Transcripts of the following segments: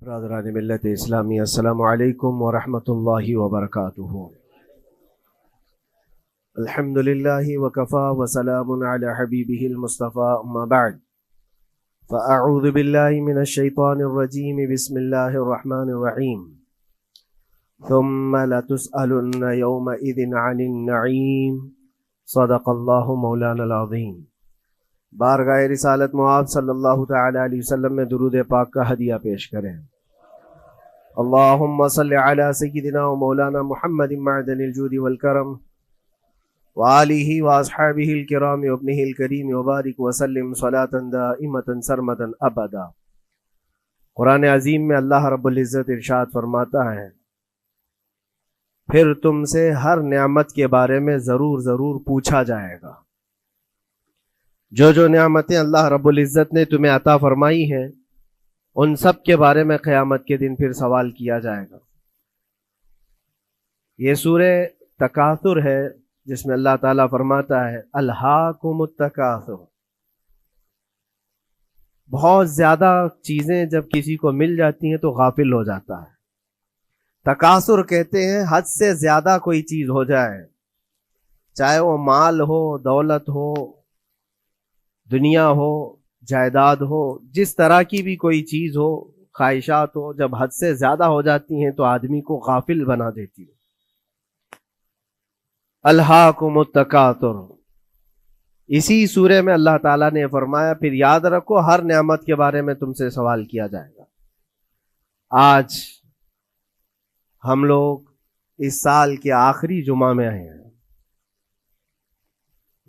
برادران ملت اسلامی، السلام علیکم ورحمۃ اللہ وبرکاتہ۔ الحمد للہ وکفا وسلام علی حبیبہ المصطفیٰ، اما بعد فاعوذ باللہ من الشیطان الرجیم، بسم اللہ الرحمن الرحیم۔ ثم لتسألن یومئذ عن النعیم، صدق اللہ مولانا العظیم۔ بارگاہ رسالت معاذ صلی اللہ تعالی علیہ وسلم میں درود پاک کا ہدیہ پیش کریں۔ اللہم صلی علی سیدنا و مولانا محمد معدن الجود والکرم وآلہ واصحابہ الکرام وابنہ الکریم وبارک وسلم صلاة دائمة سرمدا ابدا۔ قرآن عظیم میں اللہ رب العزت ارشاد فرماتا ہے، پھر تم سے ہر نعمت کے بارے میں ضرور پوچھا جائے گا۔ جو نعمتیں اللہ رب العزت نے تمہیں عطا فرمائی ہیں، ان سب کے بارے میں قیامت کے دن پھر سوال کیا جائے گا۔ یہ سورہ تکاثر ہے، جس میں اللہ تعالیٰ فرماتا ہے الہاکم التکاثر۔ بہت زیادہ چیزیں جب کسی کو مل جاتی ہیں تو غافل ہو جاتا ہے۔ تکاثر کہتے ہیں حد سے زیادہ کوئی چیز ہو جائے، چاہے وہ مال ہو، دولت ہو، دنیا ہو، جائیداد ہو، جس طرح کی بھی کوئی چیز ہو، خواہشات ہو، جب حد سے زیادہ ہو جاتی ہیں تو آدمی کو غافل بنا دیتی ہے۔ الہاکم التکاثر، اسی سورہ میں اللہ تعالیٰ نے فرمایا پھر یاد رکھو ہر نعمت کے بارے میں تم سے سوال کیا جائے گا۔ آج ہم لوگ اس سال کے آخری جمعہ میں آئے ہیں،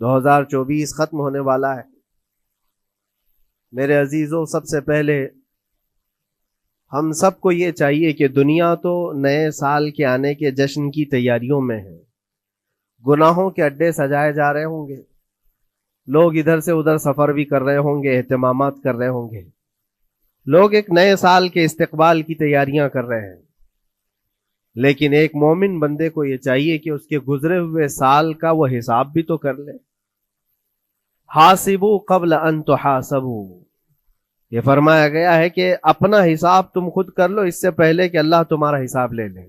2024 ختم ہونے والا ہے۔ میرے عزیزوں، سب سے پہلے ہم سب کو یہ چاہیے کہ دنیا تو نئے سال کے آنے کے جشن کی تیاریوں میں ہے۔ گناہوں کے اڈے سجائے جا رہے ہوں گے، لوگ ادھر سے ادھر سفر بھی کر رہے ہوں گے، اہتمامات کر رہے ہوں گے، لوگ ایک نئے سال کے استقبال کی تیاریاں کر رہے ہیں۔ لیکن ایک مومن بندے کو یہ چاہیے کہ اس کے گزرے ہوئے سال کا وہ حساب بھی تو کر لے۔ حاسبوا قبل ان تحاسبوا، یہ فرمایا گیا ہے کہ اپنا حساب تم خود کر لو اس سے پہلے کہ اللہ تمہارا حساب لے لے۔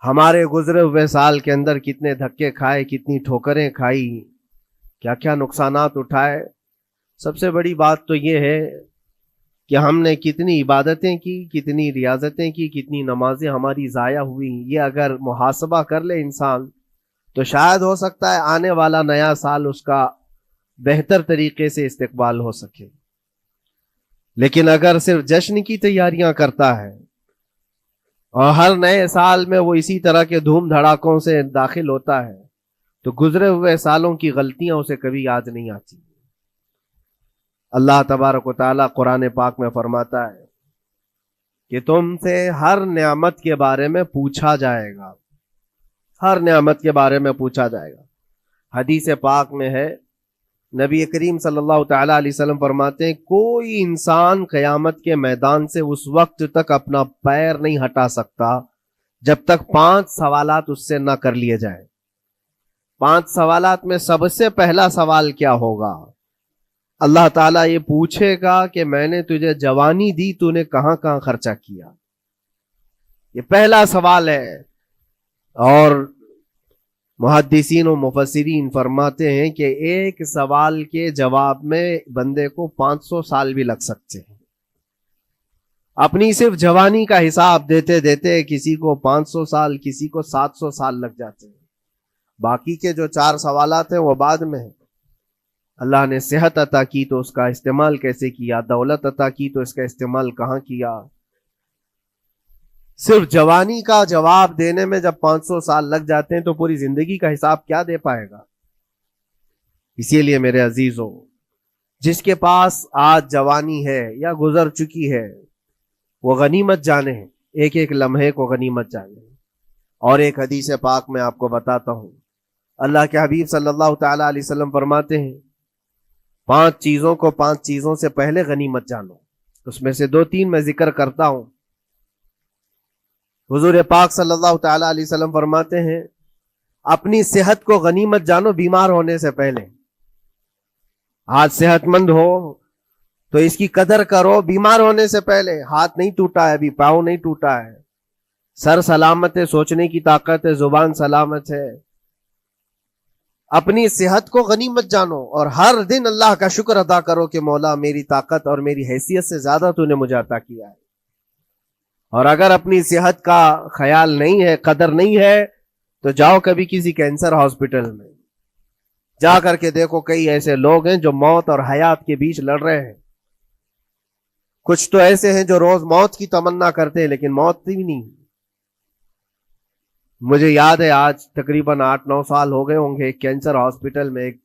ہمارے گزرے ہوئے سال کے اندر کتنے دھکے کھائے، کتنی ٹھوکریں کھائی، کیا کیا نقصانات اٹھائے۔ سب سے بڑی بات تو یہ ہے کہ ہم نے کتنی عبادتیں کی، کتنی ریاضتیں کی، کتنی نمازیں ہماری ضائع ہوئی۔ یہ اگر محاسبہ کر لے انسان تو شاید ہو سکتا ہے آنے والا نیا سال اس کا بہتر طریقے سے استقبال ہو سکے۔ لیکن اگر صرف جشن کی تیاریاں کرتا ہے اور ہر نئے سال میں وہ اسی طرح کے دھوم دھڑاکوں سے داخل ہوتا ہے تو گزرے ہوئے سالوں کی غلطیاں اسے کبھی یاد نہیں آتی۔ اللہ تبارک و تعالیٰ قرآن پاک میں فرماتا ہے کہ تم سے ہر نعمت کے بارے میں پوچھا جائے گا، ہر نعمت کے بارے میں پوچھا جائے گا۔ حدیث پاک میں ہے، نبی کریم صلی اللہ تعالیٰ علیہ وسلم فرماتے ہیں کوئی انسان قیامت کے میدان سے اس وقت تک اپنا پیر نہیں ہٹا سکتا جب تک 5 سوالات اس سے نہ کر لیے جائیں۔ 5 سوالات میں سب سے پہلا سوال کیا ہوگا؟ اللہ تعالیٰ یہ پوچھے گا کہ میں نے تجھے جوانی دی، تو نے کہاں کہاں خرچہ کیا؟ یہ پہلا سوال ہے۔ اور محدثین و مفسرین فرماتے ہیں کہ ایک سوال کے جواب میں بندے کو 500 سال بھی لگ سکتے ہیں۔ اپنی صرف جوانی کا حساب دیتے دیتے کسی کو 500 سال، کسی کو 700 سال لگ جاتے ہیں۔ باقی کے جو 4 سوالات ہیں وہ بعد میں ہیں۔ اللہ نے صحت عطا کی تو اس کا استعمال کیسے کیا، دولت عطا کی تو اس کا استعمال کہاں کیا۔ صرف جوانی کا جواب دینے میں جب 500 سال لگ جاتے ہیں تو پوری زندگی کا حساب کیا دے پائے گا؟ اسی لیے میرے عزیزوں، جس کے پاس آج جوانی ہے یا گزر چکی ہے وہ غنیمت جانے، ایک ایک لمحے کو غنیمت جانے۔ اور ایک حدیث پاک میں آپ کو بتاتا ہوں، اللہ کے حبیب صلی اللہ تعالی علیہ وسلم فرماتے ہیں 5 چیزوں کو 5 چیزوں سے پہلے غنیمت جانو۔ اس میں سے 2-3 میں ذکر کرتا ہوں۔ حضور پاک صلی اللہ تعالی علیہ وسلم فرماتے ہیں اپنی صحت کو غنیمت جانو بیمار ہونے سے پہلے۔ آج صحت مند ہو تو اس کی قدر کرو بیمار ہونے سے پہلے. ہاتھ نہیں ٹوٹا ہے ابھی, پاؤں نہیں ٹوٹا ہے, سر سلامت ہے, سوچنے کی طاقت ہے, زبان سلامت ہے. اپنی صحت کو غنیمت جانو اور ہر دن اللہ کا شکر ادا کرو کہ مولا میری طاقت اور میری حیثیت سے زیادہ تو نے مجھے عطا کیا ہے. اور اگر اپنی صحت کا خیال نہیں ہے, قدر نہیں ہے, تو جاؤ کبھی کسی کینسر ہاسپٹل میں جا کر کے دیکھو, کئی ایسے لوگ ہیں جو موت اور حیات کے بیچ لڑ رہے ہیں. کچھ تو ایسے ہیں جو روز موت کی تمنا کرتے ہیں لیکن موت بھی نہیں. مجھے یاد ہے آج تقریباً 8-9 سال ہو گئے ہوں گے, ایک کینسر ہاسپٹل میں ایک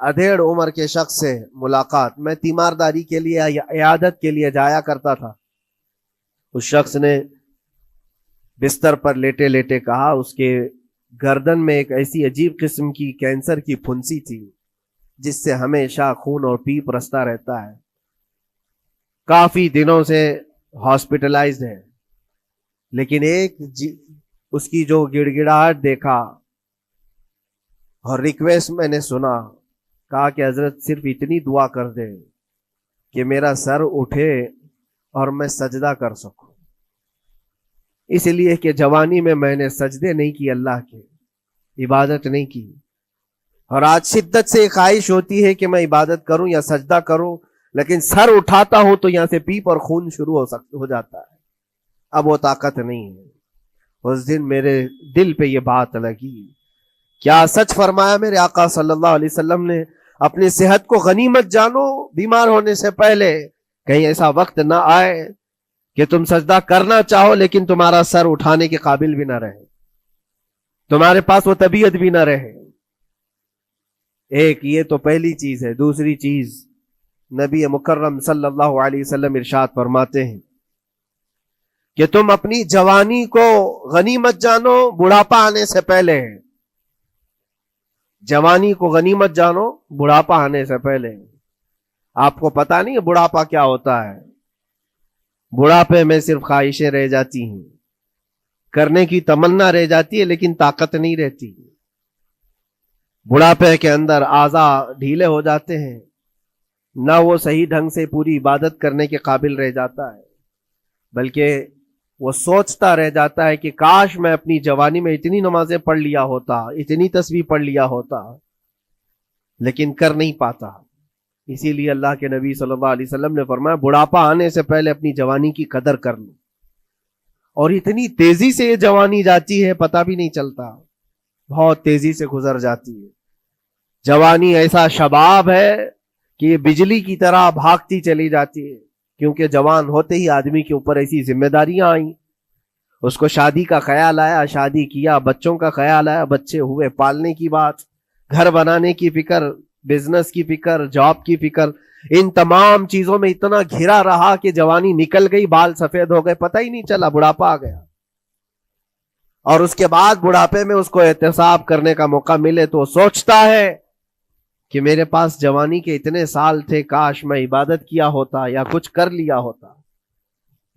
ادھیڑ عمر کے شخص سے ملاقات. میں تیمارداری کے لیے عیادت کے لیے جایا کرتا تھا. اس شخص نے بستر پر لیٹے لیٹے کہا اس کے گردن میں ایک ایسی عجیب قسم کی کینسر کی پھنسی تھی جس سے ہمیشہ خون اور پیپ رستا رہتا ہے. کافی دنوں سے ہاسپٹلائزڈ ہے, لیکن ایک اس کی جو گڑ گڑاہٹ دیکھا اور ریکویسٹ میں نے سنا, کہا کہ حضرت صرف اتنی دعا کر دے کہ میرا سر اٹھے اور میں سجدہ کر سکوں. اس لیے کہ جوانی میں نے سجدے نہیں کی, اللہ کے عبادت نہیں کی, اور آج شدت سے خواہش ہوتی ہے کہ میں عبادت کروں یا سجدہ کروں, لیکن سر اٹھاتا ہوں تو یہاں سے پیپ اور خون شروع ہو جاتا ہے. اب وہ طاقت نہیں ہے. اس دن میرے دل پہ یہ بات لگی, کیا سچ فرمایا میرے آقا صلی اللہ علیہ وسلم نے, اپنی صحت کو غنیمت جانو بیمار ہونے سے پہلے. کہیں ایسا وقت نہ آئے کہ تم سجدہ کرنا چاہو لیکن تمہارا سر اٹھانے کے قابل بھی نہ رہے, تمہارے پاس وہ طبیعت بھی نہ رہے. ایک یہ تو پہلی چیز ہے. دوسری چیز, نبی مکرم صلی اللہ علیہ وسلم ارشاد فرماتے ہیں کہ تم اپنی جوانی کو غنیمت جانو بڑھاپا آنے سے پہلے. جوانی کو غنیمت جانو بڑھاپا آنے سے پہلے. آپ کو پتا نہیں ہے بڑھاپا کیا ہوتا ہے؟ بڑھاپے میں صرف خواہشیں رہ جاتی ہیں, کرنے کی تمنا رہ جاتی ہے لیکن طاقت نہیں رہتی. بڑھاپے کے اندر اعضاء ڈھیلے ہو جاتے ہیں, نہ وہ صحیح ڈھنگ سے پوری عبادت کرنے کے قابل رہ جاتا ہے, بلکہ وہ سوچتا رہ جاتا ہے کہ کاش میں اپنی جوانی میں اتنی نمازیں پڑھ لیا ہوتا, اتنی تسبیح پڑھ لیا ہوتا, لیکن کر نہیں پاتا. اسی لیے اللہ کے نبی صلی اللہ علیہ وسلم نے فرمایا بڑھاپا آنے سے پہلے اپنی جوانی کی قدر کر لو. اور اتنی تیزی سے یہ جوانی جاتی ہے پتہ بھی نہیں چلتا, بہت تیزی سے گزر جاتی ہے. جوانی ایسا شباب ہے کہ یہ بجلی کی طرح بھاگتی چلی جاتی ہے, کیونکہ جوان ہوتے ہی آدمی کے اوپر ایسی ذمہ داریاں آئیں. اس کو شادی کا خیال آیا, شادی کیا, بچوں کا خیال آیا, بچے ہوئے, پالنے کی بات, گھر بنانے کی فکر, بزنس کی فکر, جاب کی فکر. ان تمام چیزوں میں اتنا گھرا رہا کہ جوانی نکل گئی, بال سفید ہو گئے, پتہ ہی نہیں چلا, بڑھاپا آ گیا. اور اس کے بعد بڑھاپے میں اس کو احتساب کرنے کا موقع ملے تو سوچتا ہے کہ میرے پاس جوانی کے اتنے سال تھے, کاش میں عبادت کیا ہوتا یا کچھ کر لیا ہوتا.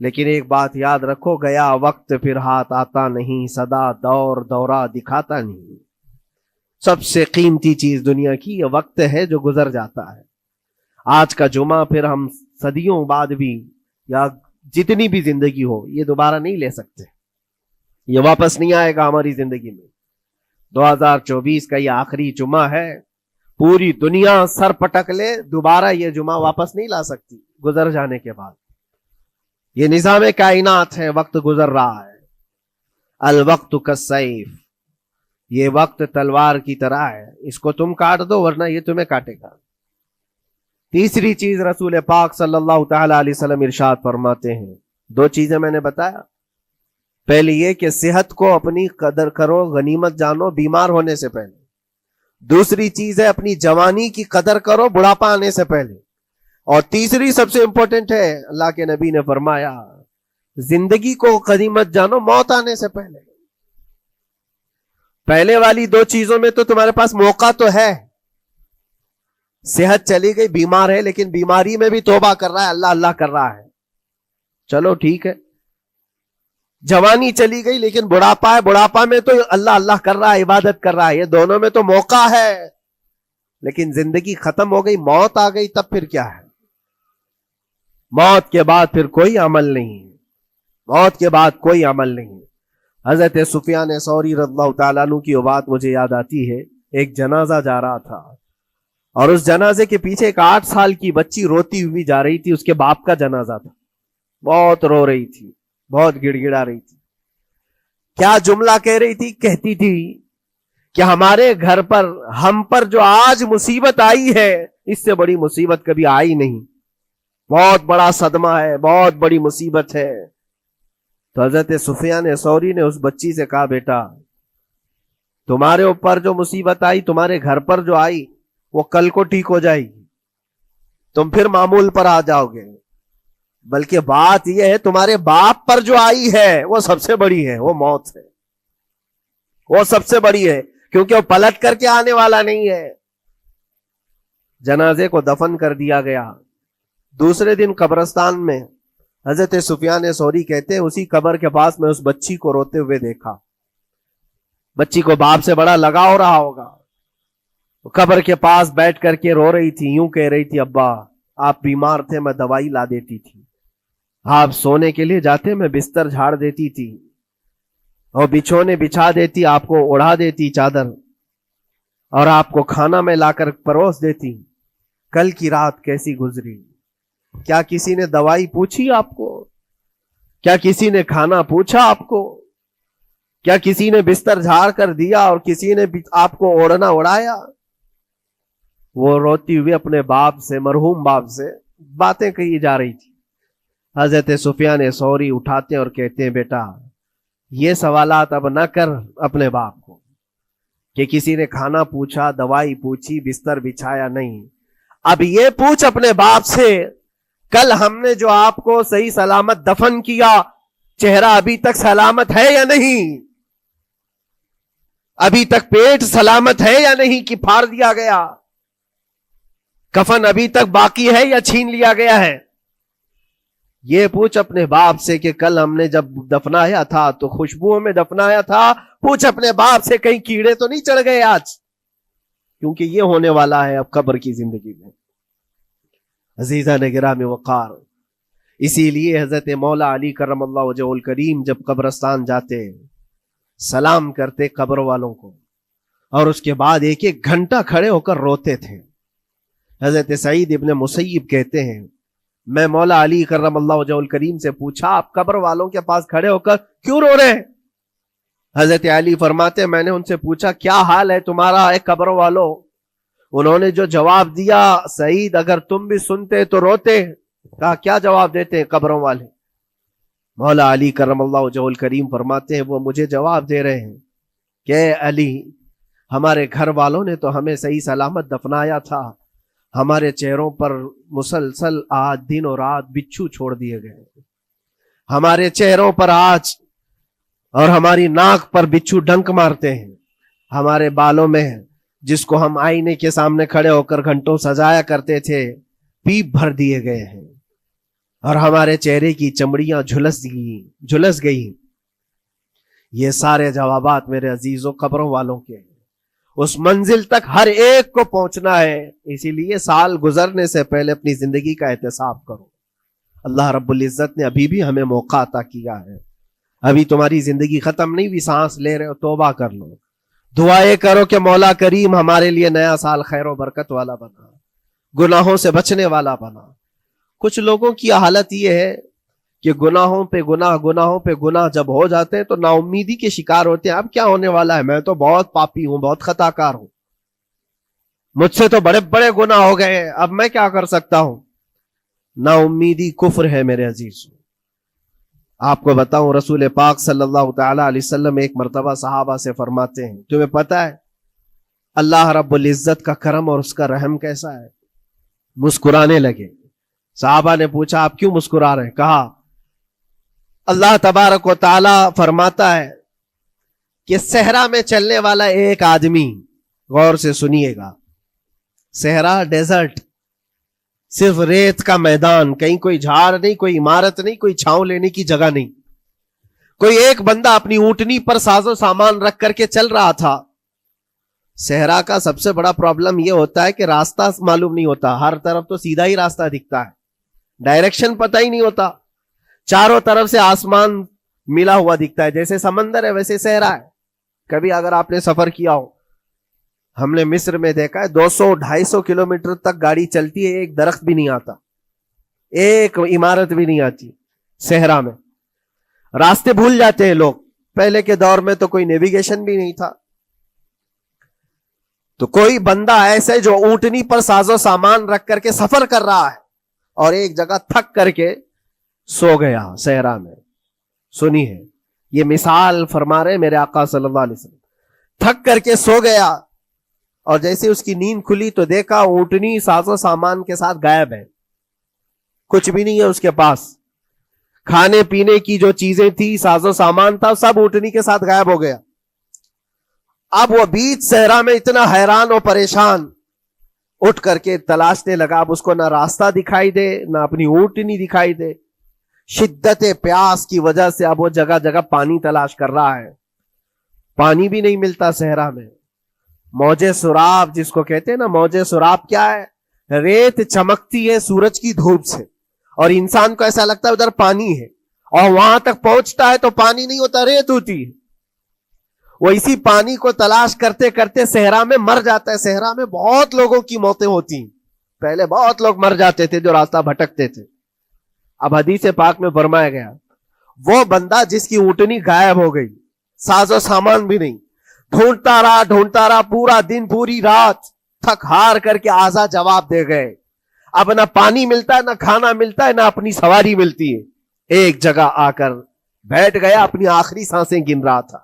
لیکن ایک بات یاد رکھو, گیا وقت پھر ہاتھ آتا نہیں, سدا دور دورہ دکھاتا نہیں. سب سے قیمتی چیز دنیا کی یہ وقت ہے جو گزر جاتا ہے. آج کا جمعہ پھر ہم صدیوں بعد بھی یا جتنی بھی زندگی ہو یہ دوبارہ نہیں لے سکتے, یہ واپس نہیں آئے گا ہماری زندگی میں. 2024 کا یہ آخری جمعہ ہے, پوری دنیا سر پٹک لے دوبارہ یہ جمعہ واپس نہیں لا سکتی گزر جانے کے بعد. یہ نظام کائنات ہے, وقت گزر رہا ہے. الوقت کالسیف, یہ وقت تلوار کی طرح ہے, اس کو تم کاٹ دو ورنہ یہ تمہیں کاٹے گا. تیسری چیز رسول پاک صلی اللہ تعالی علیہ وسلم ارشاد فرماتے ہیں, 2 چیزیں میں نے بتایا. پہلی یہ کہ صحت کو اپنی قدر کرو, غنیمت جانو بیمار ہونے سے پہلے. دوسری چیز ہے اپنی جوانی کی قدر کرو بڑھاپا آنے سے پہلے. اور تیسری سب سے امپورٹنٹ ہے, اللہ کے نبی نے فرمایا زندگی کو غنیمت جانو موت آنے سے پہلے. پہلے والی 2 چیزوں میں تو تمہارے پاس موقع تو ہے. صحت چلی گئی, بیمار ہے, لیکن بیماری میں بھی توبہ کر رہا ہے, اللہ اللہ کر رہا ہے, چلو ٹھیک ہے. جوانی چلی گئی لیکن بڑھاپا ہے, بڑھاپا میں تو اللہ اللہ کر رہا ہے, عبادت کر رہا ہے. یہ دونوں میں تو موقع ہے, لیکن زندگی ختم ہو گئی, موت آ گئی, تب پھر کیا ہے؟ موت کے بعد پھر کوئی عمل نہیں، موت کے بعد کوئی عمل نہیں۔ حضرت سفیان ثوری رضی اللہ تعالیٰ عنہ کی وہ بات مجھے یاد آتی ہے، ایک جنازہ جا رہا تھا اور اس جنازے کے پیچھے ایک 8 سال کی بچی روتی ہوئی جا رہی تھی، اس کے باپ کا جنازہ تھا، بہت رو رہی تھی، بہت گڑ گڑا رہی تھی۔ کیا جملہ کہہ رہی تھی؟ کہتی تھی کہ ہمارے گھر پر، ہم پر جو آج مصیبت آئی ہے، اس سے بڑی مصیبت کبھی آئی نہیں، بہت بڑا صدمہ ہے، بہت بڑی مصیبت ہے۔ تو حضرت سفیان ثوری نے اس بچی سے کہا، بیٹا تمہارے اوپر جو مصیبت آئی، تمہارے گھر پر جو آئی، وہ کل کو ٹھیک ہو جائے گی، تم پھر معمول پر آ جاؤ گے، بلکہ بات یہ ہے تمہارے باپ پر جو آئی ہے وہ سب سے بڑی ہے، وہ موت ہے، وہ سب سے بڑی ہے، کیونکہ وہ پلٹ کر کے آنے والا نہیں ہے۔ جنازے کو دفن کر دیا گیا۔ دوسرے دن قبرستان میں حضرت سفیان ثوری کہتے ہیں اسی قبر کے پاس میں اس بچی کو روتے ہوئے دیکھا۔ بچی کو باپ سے بڑا لگاؤ رہا ہوگا، قبر کے پاس بیٹھ کر کے رو رہی تھی، یوں کہہ رہی تھی، ابا آپ بیمار تھے، میں دوائی لا دیتی تھی، آپ سونے کے لیے جاتے میں بستر جھاڑ دیتی تھی اور بچھونے بچھا دیتی، آپ کو اڑا دیتی چادر، اور آپ کو کھانا میں لا کر پروس دیتی۔ کل کی رات کیسی گزری؟ کیا کسی نے دوائی پوچھی آپ کو؟ کیا کسی نے کھانا پوچھا آپ کو؟ کیا کسی نے بستر جھاڑ کر دیا اور کسی نے آپ کو اوڑھنا اڑایا؟ وہ روتی ہوئی اپنے باپ سے، مرحوم باپ سے باتیں کہی جا رہی تھی۔ حضرت سفیان ثوری اٹھاتے اور کہتے ہیں، بیٹا یہ سوالات اب نہ کر اپنے باپ کو کہ کسی نے کھانا پوچھا، دوائی پوچھی، بستر بچھایا، نہیں، اب یہ پوچھ اپنے باپ سے، کل ہم نے جو آپ کو صحیح سلامت دفن کیا، چہرہ ابھی تک سلامت ہے یا نہیں؟ ابھی تک پیٹ سلامت ہے یا نہیں کہ پھاڑ دیا گیا؟ کفن ابھی تک باقی ہے یا چھین لیا گیا ہے؟ یہ پوچھ اپنے باپ سے کہ کل ہم نے جب دفنایا تھا تو خوشبوؤں میں دفنایا تھا، پوچھ اپنے باپ سے کہیں کیڑے تو نہیں چڑھ گئے آج، کیونکہ یہ ہونے والا ہے اب قبر کی زندگی میں۔ عزیزان گرامی وقار، اسی لیے حضرت مولا علی کرم اللہ وجہہ الکریم جب قبرستان جاتے سلام کرتے قبر والوں کو، اور اس کے بعد ایک ایک گھنٹہ کھڑے ہو کر روتے تھے۔ حضرت سعید ابن مسیب کہتے ہیں، میں مولا علی کرم اللہ وجہہ الکریم سے پوچھا، آپ قبر والوں کے پاس کھڑے ہو کر کیوں رو رہے ہیں؟ حضرت علی فرماتے، میں نے ان سے پوچھا کیا حال ہے تمہارا اے قبر والوں؟ انہوں نے جو جواب دیا، سعید اگر تم بھی سنتے تو روتے۔ کہا کیا جواب دیتے ہیں قبروں والے؟ مولا علی کرم اللہ وجہہ الکریم فرماتے ہیں، وہ مجھے جواب دے رہے ہیں کہ اے علی، ہمارے گھر والوں نے تو ہمیں صحیح سلامت دفنایا تھا، ہمارے چہروں پر مسلسل آج دن اور رات بچھو چھوڑ دیے گئے، ہمارے چہروں پر آج اور ہماری ناک پر بچھو ڈنک مارتے ہیں، ہمارے بالوں میں جس کو ہم آئینے کے سامنے کھڑے ہو کر گھنٹوں سجایا کرتے تھے، پیپ بھر دیے گئے ہیں، اور ہمارے چہرے کی چمڑیاں جھلس گئی۔ یہ سارے جوابات میرے عزیزوں قبروں والوں کے ہیں۔ اس منزل تک ہر ایک کو پہنچنا ہے، اسی لیے سال گزرنے سے پہلے اپنی زندگی کا احتساب کرو۔ اللہ رب العزت نے ابھی بھی ہمیں موقع عطا کیا ہے، ابھی تمہاری زندگی ختم نہیں ہوئی، سانس لے رہے ہو، توبہ کر لو، دعائیں کرو کہ مولا کریم ہمارے لیے نیا سال خیر و برکت والا بنا، گناہوں سے بچنے والا بنا۔ کچھ لوگوں کی حالت یہ ہے کہ گناہوں پہ گناہ جب ہو جاتے ہیں تو نا امیدی کے شکار ہوتے ہیں، اب کیا ہونے والا ہے، میں تو بہت پاپی ہوں، بہت خطا کار ہوں، مجھ سے تو بڑے بڑے گناہ ہو گئے ہیں، اب میں کیا کر سکتا ہوں؟ نا امیدی کفر ہے میرے عزیز۔ آپ کو بتاؤں، رسول پاک صلی اللہ تعالی علیہ وسلم ایک مرتبہ صحابہ سے فرماتے ہیں، تمہیں پتا ہے اللہ رب العزت کا کرم اور اس کا رحم کیسا ہے؟ مسکرانے لگے۔ صحابہ نے پوچھا آپ کیوں مسکرا رہے ہیں؟ کہا اللہ تبارک و تعالی فرماتا ہے کہ صحرا میں چلنے والا ایک آدمی، غور سے سنیے گا، صحرا ڈیزرٹ، صرف ریت کا میدان، کہیں کوئی جھاڑ نہیں، کوئی عمارت نہیں، کوئی چھاؤں لینے کی جگہ نہیں، کوئی ایک بندہ اپنی اونٹنی پر ساز و سامان رکھ کر کے چل رہا تھا۔ صحرا کا سب سے بڑا پرابلم یہ ہوتا ہے کہ راستہ معلوم نہیں ہوتا، ہر طرف تو سیدھا ہی راستہ دکھتا ہے، ڈائریکشن پتہ ہی نہیں ہوتا. چاروں طرف سے آسمان ملا ہوا دکھتا ہے, جیسے سمندر ہے ویسے صحرا ہے. کبھی اگر آپ نے سفر کیا ہو, ہم نے مصر میں دیکھا ہے 200-250 کلومیٹر تک گاڑی چلتی ہے, ایک درخت بھی نہیں آتا, ایک عمارت بھی نہیں آتی صحرا میں. راستے بھول جاتے ہیں لوگ. پہلے کے دور میں تو کوئی نیویگیشن بھی نہیں تھا. تو کوئی بندہ ایسے جو اونٹنی پر ساز و سامان رکھ کر کے سفر کر رہا ہے اور ایک جگہ تھک کر کے سو گیا صحرا میں. سنی ہے یہ مثال فرما رہے میرے آقا صلی اللہ علیہ وسلم. تھک کر کے سو گیا اور جیسے اس کی نیند کھلی تو دیکھا اونٹنی ساز و سامان کے ساتھ غائب ہے, کچھ بھی نہیں ہے اس کے پاس. کھانے پینے کی جو چیزیں تھی, ساز و سامان تھا, سب اونٹنی کے ساتھ غائب ہو گیا. اب وہ بیچ صحرا میں اتنا حیران اور پریشان, اٹھ کر کے تلاشنے لگا. اب اس کو نہ راستہ دکھائی دے نہ اپنی اونٹنی دکھائی دے. شدت پیاس کی وجہ سے اب وہ جگہ جگہ پانی تلاش کر رہا ہے, پانی بھی نہیں ملتا صحرا میں. موج سراب جس کو کہتے ہیں نا, موج سراب کیا ہے؟ ریت چمکتی ہے سورج کی دھوپ سے اور انسان کو ایسا لگتا ہے ادھر پانی ہے, اور وہاں تک پہنچتا ہے تو پانی نہیں ہوتا, ریت ہوتی ہے. وہ اسی پانی کو تلاش کرتے کرتے صحرا میں مر جاتا ہے. صحرا میں بہت لوگوں کی موتیں ہوتی ہیں, پہلے بہت لوگ مر جاتے تھے جو راستہ بھٹکتے تھے. اب حدیث پاک میں فرمایا گیا وہ بندہ جس کی اونٹنی غائب ہو گئی, ساز و سامان بھی نہیں, ڈھونڈتا رہا پورا دن پوری رات, تھک ہار کر کے آزا جواب دے گئے. اب نہ پانی ملتا ہے, نہ کھانا ملتا ہے, نہ اپنی سواری ملتی ہے. ایک جگہ آ کر بیٹھ گیا, اپنی آخری سانسیں گن رہا تھا,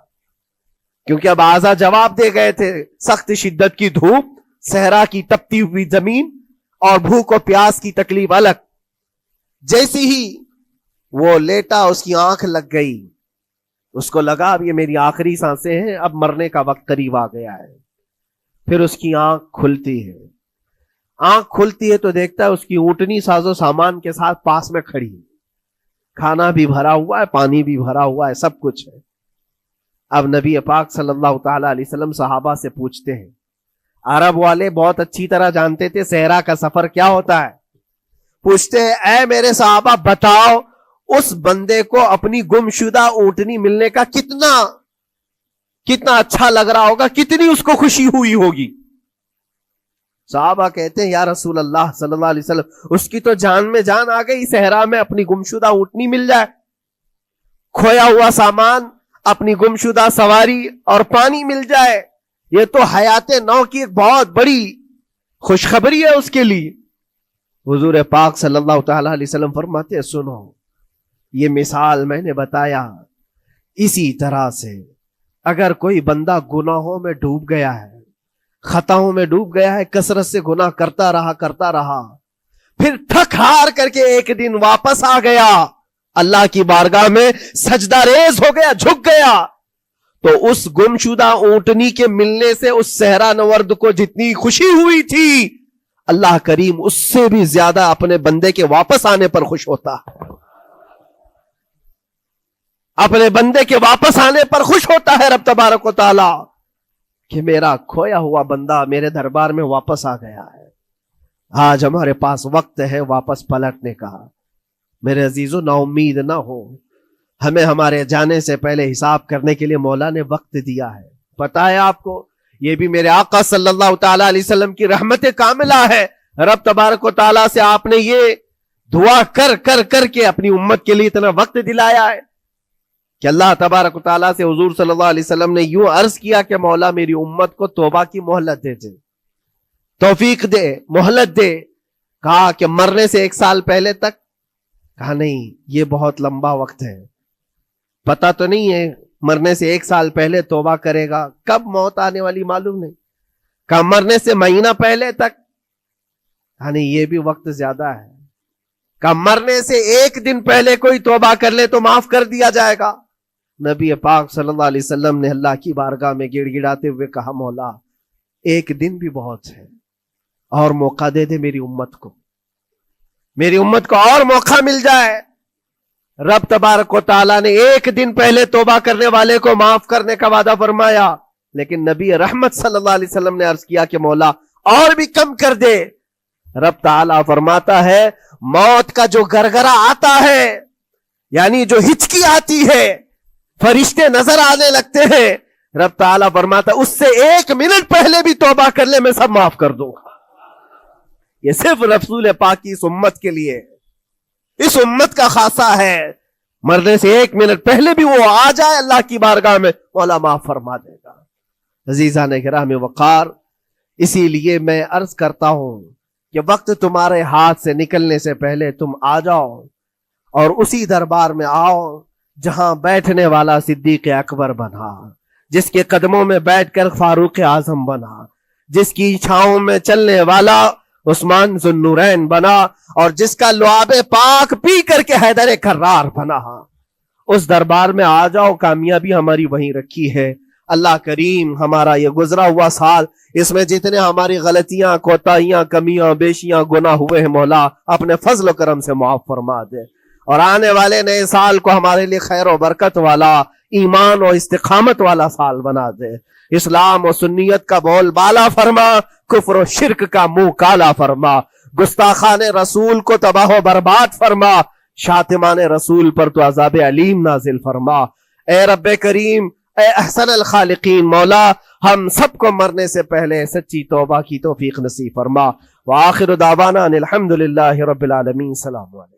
کیونکہ اب آزا جواب دے گئے تھے. سخت شدت کی دھوپ, صحرا کی تپتی ہوئی زمین اور بھوک و پیاس کی تکلیف الگ. جیسی ہی وہ لیٹا اس کی آنکھ لگ گئی, اس کو لگا اب یہ میری آخری سانسیں ہیں, اب مرنے کا وقت قریب آ گیا ہے. پھر اس کی آنکھ کھلتی ہے. آنکھ کھلتی ہے تو دیکھتا ہے اس کی اونٹنی ساز و سامان کے ساتھ پاس میں کھڑی ہے, کھانا بھی بھرا ہوا ہے, پانی بھی بھرا ہوا ہے, سب کچھ ہے. اب نبی پاک صلی اللہ تعالی علیہ وسلم صحابہ سے پوچھتے ہیں, عرب والے بہت اچھی طرح جانتے تھے صحرا کا سفر کیا ہوتا ہے. پوچھتے ہیں اے میرے صحابہ بتاؤ اس بندے کو اپنی گمشدہ اونٹنی ملنے کا کتنا اچھا لگ رہا ہوگا, کتنی اس کو خوشی ہوئی ہوگی. صحابہ کہتے ہیں یا رسول اللہ صلی اللہ علیہ وسلم اس کی تو جان میں جان آ گئی, صحرا میں اپنی گمشدہ اونٹنی مل جائے, کھویا ہوا سامان, اپنی گمشدہ سواری اور پانی مل جائے, یہ تو حیات نو کی ایک بہت بڑی خوشخبری ہے اس کے لیے. حضور پاک صلی اللہ تعالی علیہ وسلم فرماتے ہیں سنو, یہ مثال میں نے بتایا, اسی طرح سے اگر کوئی بندہ گناہوں میں ڈوب گیا ہے, خطاؤں میں ڈوب گیا ہے, کثرت سے گناہ کرتا رہا, پھر تھک ہار کر کے ایک دن واپس آ گیا, اللہ کی بارگاہ میں سجدہ ریز ہو گیا, جھک گیا, تو اس گمشدہ اونٹنی کے ملنے سے اس صحرا نورد کو جتنی خوشی ہوئی تھی, اللہ کریم اس سے بھی زیادہ اپنے بندے کے واپس آنے پر خوش ہوتا ہے. اپنے بندے کے واپس آنے پر خوش ہوتا ہے رب تبارک و تعالی کہ میرا کھویا ہوا بندہ میرے دربار میں واپس آ گیا ہے. آج ہمارے پاس وقت ہے واپس پلٹنے کا. میرے عزیزو نا امید نہ ہو, ہمیں ہمارے جانے سے پہلے حساب کرنے کے لیے مولا نے وقت دیا ہے. پتا ہے آپ کو, یہ بھی میرے آقا صلی اللہ تعالی علیہ وسلم کی رحمت کاملہ ہے. رب تبارک و تعالیٰ سے آپ نے یہ دعا کر کے اپنی امت کے لیے اتنا وقت دلایا ہے کہ اللہ تبارک و تعالیٰ سے حضور صلی اللہ علیہ وسلم نے یوں عرض کیا کہ مولا میری امت کو توبہ کی مہلت دے, توفیق دے, مہلت دے. کہا کہ مرنے سے 1 سال پہلے تک, کہا نہیں یہ بہت لمبا وقت ہے, پتا تو نہیں ہے مرنے سے 1 سال پہلے توبہ کرے گا, کب موت آنے والی معلوم نہیں. کہا مرنے سے مہینہ پہلے تک, کہا نہیں یہ بھی وقت زیادہ ہے. کہا مرنے سے 1 دن پہلے کوئی توبہ کر لے تو معاف کر دیا جائے گا. نبی پاک صلی اللہ علیہ وسلم نے اللہ کی بارگاہ میں گڑ گڑاتے ہوئے کہا مولا 1 دن بھی بہت ہے, اور موقع دے دے میری امت کو, میری امت کو اور موقع مل جائے. رب تبارک و تعالیٰ نے 1 دن پہلے توبہ کرنے والے کو معاف کرنے کا وعدہ فرمایا, لیکن نبی رحمت صلی اللہ علیہ وسلم نے عرض کیا کہ مولا اور بھی کم کر دے. رب تعالیٰ فرماتا ہے موت کا جو گرگرا آتا ہے، یعنی جو ہچکی آتی ہے، فرشتے نظر آنے لگتے ہیں، رب تعالیٰ فرماتا ہے اس سے 1 منٹ پہلے بھی توبہ کر لے میں سب معاف کر دوں گا۔ یہ صرف رسول پاک کی اس امت کے لیے، اس امت کا خاصہ ہے۔ مرنے سے 1 منٹ پہلے بھی وہ آ جائے اللہ کی بارگاہ میں، مولا معاف فرما دے گا۔ عزیزان کرام وقار، اسی لیے میں عرض کرتا ہوں کہ وقت تمہارے ہاتھ سے نکلنے سے پہلے تم آ جاؤ اور اسی دربار میں آؤ جہاں بیٹھنے والا صدیق اکبر بنا، جس کے قدموں میں بیٹھ کر فاروق اعظم بنا، جس کی چھاؤں میں چلنے والا عثمان ذو النورین بنا، اور جس کا لعاب پاک پی کر کے حیدر کرار بنا۔ اس دربار میں آ جاؤ، کامیابی ہماری وہیں رکھی ہے۔ اللہ کریم ہمارا یہ گزرا ہوا سال، اس میں جتنے ہماری غلطیاں، کوتاہیاں، کمیاں، بیشیاں، گناہ ہوئے ہیں، مولا اپنے فضل و کرم سے معاف فرما دے، اور آنے والے نئے سال کو ہمارے لیے خیر و برکت والا، ایمان و استقامت والا سال بنا دے۔ اسلام و سنیت کا بول بالا فرما، کفر و شرک کا منہ کالا فرما، گستاخان رسول کو تباہ و برباد فرما، شاتمان رسول پر تو عذاب علیم نازل فرما۔ اے رب کریم، اے احسن الخالقین، مولا ہم سب کو مرنے سے پہلے سچی توبہ کی توفیق نصیب فرما۔ وآخر دعوانا ان الحمدللہ رب العالمین۔ السلام علیکم۔